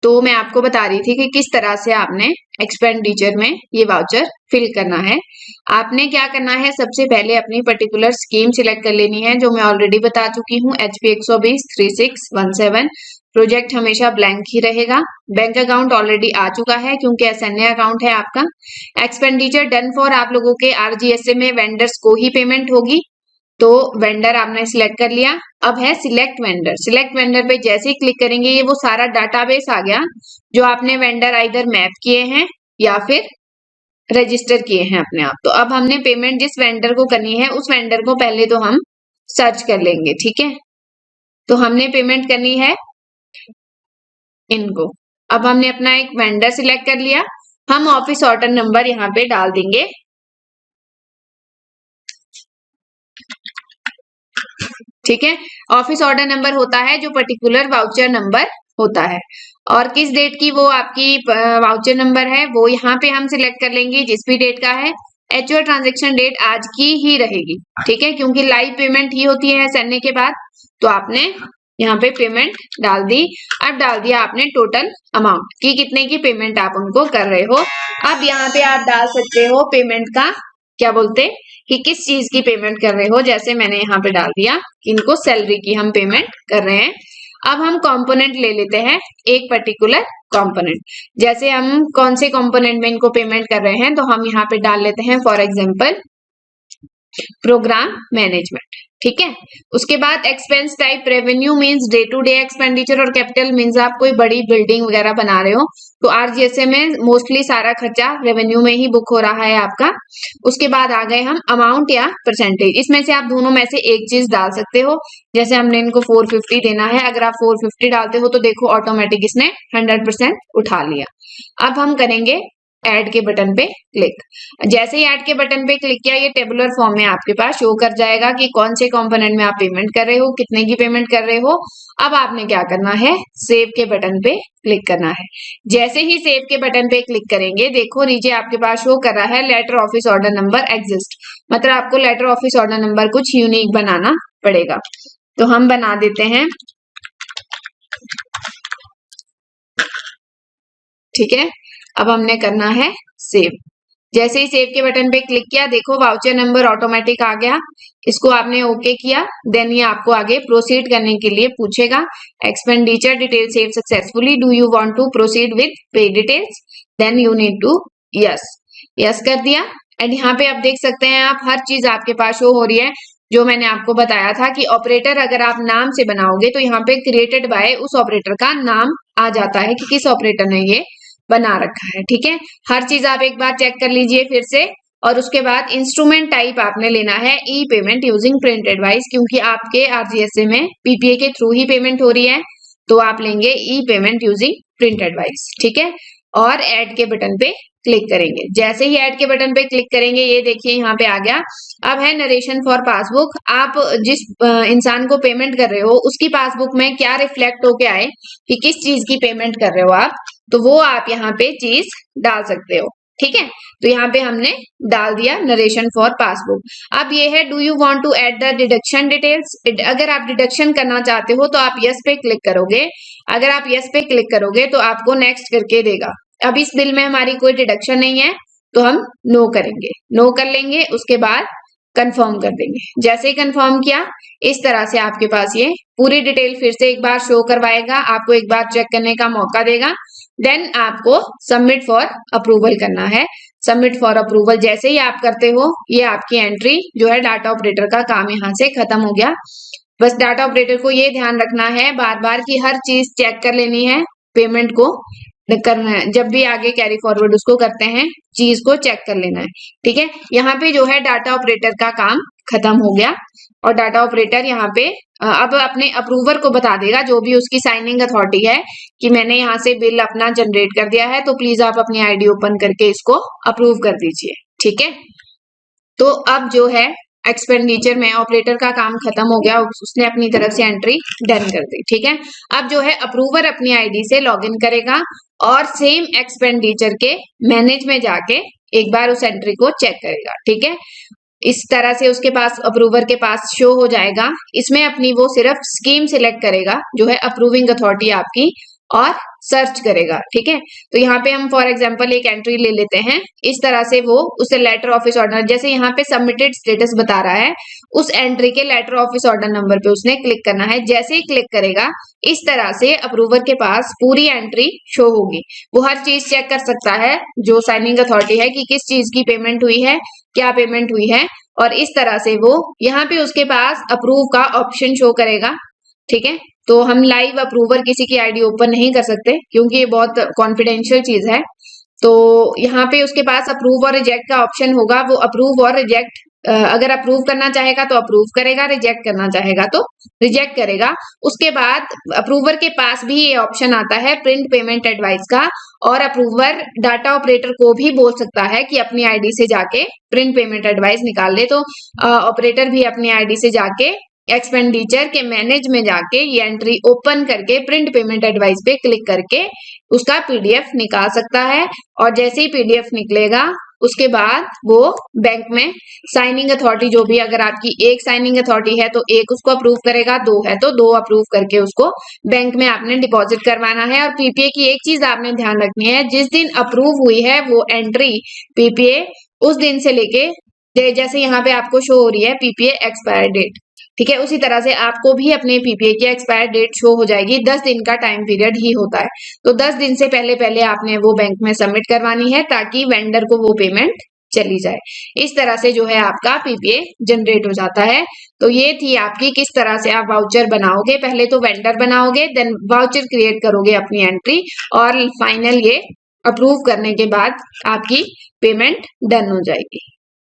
तो मैं आपको बता रही थी कि किस तरह से आपने एक्सपेंडिचर में ये वाउचर फिल करना है। आपने क्या करना है, सबसे पहले अपनी पर्टिकुलर स्कीम सिलेक्ट कर लेनी है, जो मैं ऑलरेडी बता चुकी हूँ, HP 120-3617। प्रोजेक्ट हमेशा ब्लैंक ही रहेगा। बैंक अकाउंट ऑलरेडी आ चुका है क्योंकि SNA अकाउंट है आपका। एक्सपेंडिचर डन फॉर आप लोगों के RGSA में वेंडर्स को ही पेमेंट होगी, तो वेंडर आपने सिलेक्ट कर लिया। अब है सिलेक्ट वेंडर। सिलेक्ट वेंडर पे जैसे ही क्लिक करेंगे ये वो सारा डाटाबेस आ गया जो आपने वेंडर आइदर मैप किए हैं या फिर रजिस्टर किए हैं अपने आप। तो अब हमने पेमेंट जिस वेंडर को करनी है उस वेंडर को पहले तो हम सर्च कर लेंगे, ठीक है। तो हमने पेमेंट करनी है इनको। अब हमने अपना एक वेंडर सिलेक्ट कर लिया। हम ऑफिस ऑर्डर नंबर यहाँ पे डाल देंगे, ठीक है। ऑफिस ऑर्डर नंबर होता है जो पर्टिकुलर वाउचर नंबर होता है, और किस डेट की वो आपकी वाउचर नंबर है वो यहाँ पे हम सिलेक्ट कर लेंगे, जिस भी डेट का है। एक्चुअल ट्रांजैक्शन डेट आज की ही रहेगी, ठीक है, क्योंकि लाइव पेमेंट ही होती है SNA के बाद। तो आपने यहाँ पे पेमेंट डाल दी। अब डाल दिया आपने टोटल अमाउंट कि कितने की पेमेंट आप उनको कर रहे हो। अब यहाँ पे आप डाल सकते हो पेमेंट का क्या बोलते कि किस चीज की पेमेंट कर रहे हो। जैसे मैंने यहाँ पे डाल दिया कि इनको सैलरी की हम पेमेंट कर रहे हैं। अब हम कंपोनेंट ले लेते हैं, एक पर्टिकुलर कंपोनेंट। जैसे हम कौन से कंपोनेंट में इनको पेमेंट कर रहे हैं, तो हम यहाँ पे डाल लेते हैं फॉर एग्जांपल प्रोग्राम मैनेजमेंट, ठीक है। उसके बाद expense type revenue means day to day expenditure, और कैपिटल मींस आप कोई बड़ी बिल्डिंग वगैरह बना रहे हो तो RGSA में मोस्टली सारा खर्चा रेवेन्यू में ही बुक हो रहा है आपका। उसके बाद आ गए हम अमाउंट या परसेंटेज। इसमें से आप दोनों में से एक चीज डाल सकते हो। जैसे हमने इनको 450 देना है, अगर आप 450 डालते हो तो देखो ऑटोमेटिक इसने 100% उठा लिया। अब हम करेंगे ऐड के बटन पे क्लिक। जैसे ही ऐड के बटन पे क्लिक किया ये टेबुलर फॉर्म में आपके पास शो कर जाएगा कि कौन से कंपोनेंट में आप पेमेंट कर रहे हो, कितने की पेमेंट कर रहे हो। अब आपने क्या करना है, सेव के बटन पे क्लिक करना है। जैसे ही सेव के बटन पे क्लिक करेंगे देखो नीचे आपके पास शो कर रहा है letter office order number exist, मतलब आपको लेटर ऑफिस ऑर्डर नंबर कुछ यूनिक बनाना पड़ेगा। तो हम बना देते हैं, ठीक है। अब हमने करना है सेव। जैसे ही सेव के बटन पे क्लिक किया देखो वाउचर नंबर ऑटोमेटिक आ गया। इसको आपने ओके किया, देन ये आपको आगे प्रोसीड करने के लिए पूछेगा। Expenditure detail save successfully, do you want to proceed with pay details, then you need to yes. Yes कर दिया। एंड यहाँ पे आप देख सकते हैं आप हर चीज आपके पास शो हो रही है जो मैंने आपको बताया था कि ऑपरेटर अगर आप नाम से बनाओगे तो यहाँ पे क्रिएटेड बाय उस ऑपरेटर का नाम आ जाता है कि किस ऑपरेटर ने ये बना रखा है, ठीक है। हर चीज आप एक बार चेक कर लीजिए फिर से। और उसके बाद इंस्ट्रूमेंट टाइप आपने लेना है ई पेमेंट यूजिंग प्रिंट एडवाइस, क्योंकि आपके RGSA में PPA के थ्रू ही पेमेंट हो रही है, तो आप लेंगे ई पेमेंट यूजिंग प्रिंट एडवाइस, ठीक है। और ऐड के बटन पे क्लिक करेंगे। जैसे ही ऐड के बटन पे क्लिक करेंगे ये देखिए यहाँ पे आ गया। अब है नरेशन फॉर पासबुक। आप जिस इंसान को पेमेंट कर रहे हो उसकी पासबुक में क्या रिफ्लेक्ट होके आए कि किस चीज की पेमेंट कर रहे हो आप, तो वो आप यहाँ पे चीज डाल सकते हो, ठीक है। तो यहाँ पे हमने डाल दिया नरेशन फॉर पासबुक। अब ये है do you want to add the deduction details. अगर आप डिडक्शन करना चाहते हो तो आप यस पे क्लिक करोगे। अगर आप यस पे क्लिक करोगे तो आपको नेक्स्ट करके देगा। अब इस बिल में हमारी कोई डिडक्शन नहीं है तो हम नो करेंगे, नो कर लेंगे। उसके बाद कंफर्म कर देंगे। जैसे ही कंफर्म किया इस तरह से आपके पास ये पूरी डिटेल फिर से एक बार शो करवाएगा, आपको एक बार चेक करने का मौका देगा। देन आपको सबमिट फॉर अप्रूवल करना है। सबमिट फॉर अप्रूवल जैसे ही आप करते हो ये आपकी एंट्री जो है डाटा ऑपरेटर का काम यहाँ से खत्म हो गया। बस डाटा ऑपरेटर को ये ध्यान रखना है बार बार की हर चीज चेक कर लेनी है, पेमेंट को करना है, जब भी आगे कैरी फॉरवर्ड उसको करते हैं चीज को चेक कर लेना है, ठीक है। यहाँ पे जो है डाटा ऑपरेटर का काम खत्म हो गया और डाटा ऑपरेटर यहाँ पे अब अपने अप्रूवर को बता देगा जो भी उसकी साइनिंग अथॉरिटी है कि मैंने यहाँ से बिल अपना जनरेट कर दिया है, तो प्लीज आप अपनी आईडी ओपन करके इसको अप्रूव कर दीजिए, ठीक है। तो अब जो है एक्सपेंडिचर में ऑपरेटर का काम खत्म हो गया, उसने अपनी तरफ से एंट्री डन कर दी, ठीक है। अब जो है अप्रूवर अपनी आईडी से लॉगिन करेगा और सेम एक्सपेंडिचर के मैनेज में जाके एक बार उस एंट्री को चेक करेगा, ठीक है। इस तरह से उसके पास अप्रूवर के पास शो हो जाएगा। इसमें अपनी वो सिर्फ स्कीम सिलेक्ट करेगा जो है अप्रूविंग अथॉरिटी आपकी और सर्च करेगा। ठीक है, तो यहाँ पे हम फॉर एग्जांपल एक एंट्री ले लेते हैं। इस तरह से वो उसे लेटर ऑफिस ऑर्डर, जैसे यहाँ पे सबमिटेड स्टेटस बता रहा है, उस एंट्री के लेटर ऑफिस ऑर्डर नंबर पे उसने क्लिक करना है। जैसे ही क्लिक करेगा इस तरह से अप्रूवर के पास पूरी एंट्री शो होगी। वो हर चीज चेक कर सकता है जो साइनिंग अथॉरिटी है कि किस चीज की पेमेंट हुई है, क्या पेमेंट हुई है, और इस तरह से वो यहाँ पे उसके पास अप्रूव का ऑप्शन शो करेगा। ठीक है, तो हम लाइव अप्रूवर किसी की आईडी ओपन नहीं कर सकते क्योंकि ये बहुत कॉन्फिडेंशियल चीज है। तो यहाँ पे उसके पास अप्रूव और रिजेक्ट का ऑप्शन होगा। वो अप्रूव और रिजेक्ट, अगर अप्रूव करना चाहेगा तो अप्रूव करेगा, रिजेक्ट करना चाहेगा तो रिजेक्ट करेगा। उसके बाद अप्रूवर के पास भी ये ऑप्शन आता है प्रिंट पेमेंट एडवाइस का, और अप्रूवर डाटा ऑपरेटर को भी बोल सकता है कि अपनी आईडी से जाके प्रिंट पेमेंट एडवाइस निकाल दे। तो ऑपरेटर भी अपनी आईडी से जाके एक्सपेंडिचर के मैनेज में जाके ये एंट्री ओपन करके प्रिंट पेमेंट एडवाइस पे क्लिक करके उसका पीडीएफ निकाल सकता है। और जैसे ही पीडीएफ निकलेगा उसके बाद वो बैंक में साइनिंग अथॉरिटी, जो भी, अगर आपकी एक साइनिंग अथॉरिटी है तो एक उसको अप्रूव करेगा, दो है तो दो अप्रूव करके उसको बैंक में आपने डिपॉजिट करवाना है। और पीपीए की एक चीज आपने ध्यान रखनी है, जिस दिन अप्रूव हुई है वो एंट्री पीपीए, उस दिन से लेके, जैसे यहाँ पे आपको शो हो रही है पीपीए एक्सपायर डेट, ठीक है, उसी तरह से आपको भी अपने पीपीए की एक्सपायर डेट शो हो जाएगी। 10 दिन का टाइम पीरियड ही होता है, तो 10 दिन से पहले पहले आपने वो बैंक में सबमिट करवानी है ताकि वेंडर को वो पेमेंट चली जाए। इस तरह से जो है आपका पीपीए जनरेट हो जाता है। तो ये थी आपकी किस तरह से आप वाउचर बनाओगे। पहले तो वेंडर बनाओगे, देन वाउचर क्रिएट करोगे अपनी एंट्री, और फाइनल ये अप्रूव करने के बाद आपकी पेमेंट डन हो जाएगी।